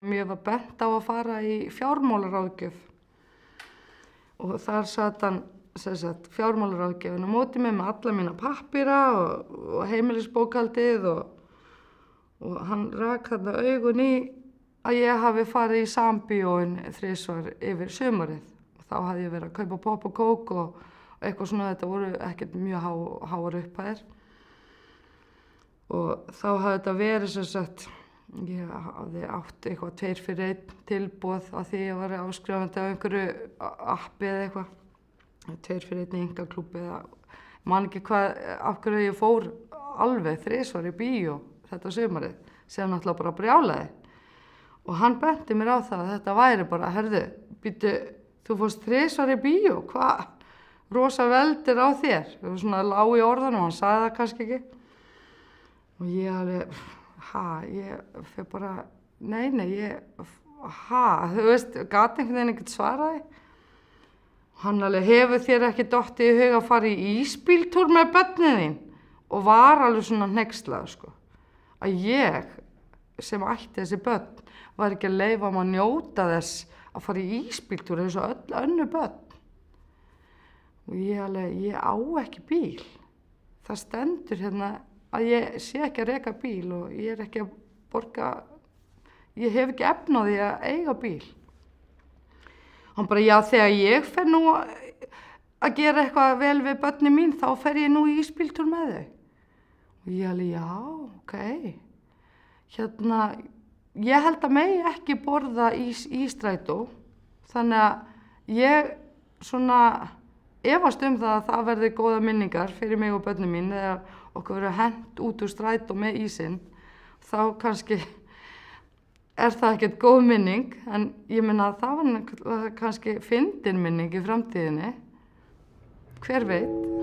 Mér var bent á að fara í fjármálaráðgjöf og þar sat hann fjármálaráðgjöfin á móti mig með alla mína pappíra og heimilisbókhaldið og hann rak þarna augun í að ég hafi farið í Sambíóin 3 yfir sumarið. Þá hafði ég verið að kaupa popp og kók og eitthvað svona, þetta voru ekkert mjög háar upphæðir. Og þá hafði þetta verið ég hafði átt eitthvað 2 fyrir 1 tilboð af því ég var áskrifandi af einhverju appi eða eitthvað. 2 fyrir 1 í einkaklúbbi eða man ekki af hverju ég fór alveg 3 í bíó þetta sumarið, sem náttúrulega bara brjálaði. Og hann benti mér á það að þetta væri bara, herðu, býttu, þú fórst 3 í bíó, hvað? Rosa veldir á þér. Það var svona lág í orðunum, hann sagði það kannski ekki. Og ég alveg, ég fyrir bara, nei, þú veist, gat einhvern veginn ekkert svaraði. Hann alveg, hefur þér ekki dottið í hug að fara í ísbíltúr með börnin þín? Og var alveg svona hneykslað, sko. Að ég, sem ætti þessi börn, var ekki að leyfa að njóta þess að fara í ísbíltúr eins og öll önnur börn. Og ég alveg, ég á ekki bíl. Það stendur hérna að ég sé ekki að reka bíl og ég er ekki að borga, ég hef ekki efni á því að eiga bíl. Hann bara, já, þegar ég fer nú að gera eitthvað vel við börnin mín, þá fer ég nú í ísbíltúr með þau. Og ég alveg, já, ok. Ég held að megi ekki borða í strætó, þannig að ég svona efast það að það verði góða minningar fyrir mig og börnin mín þegar okkur verður hent út úr strætó með ísinn, þá kannski það ekkert góð minning, en ég meina að það var kannski fyndin minning í framtíðinni, hver veit.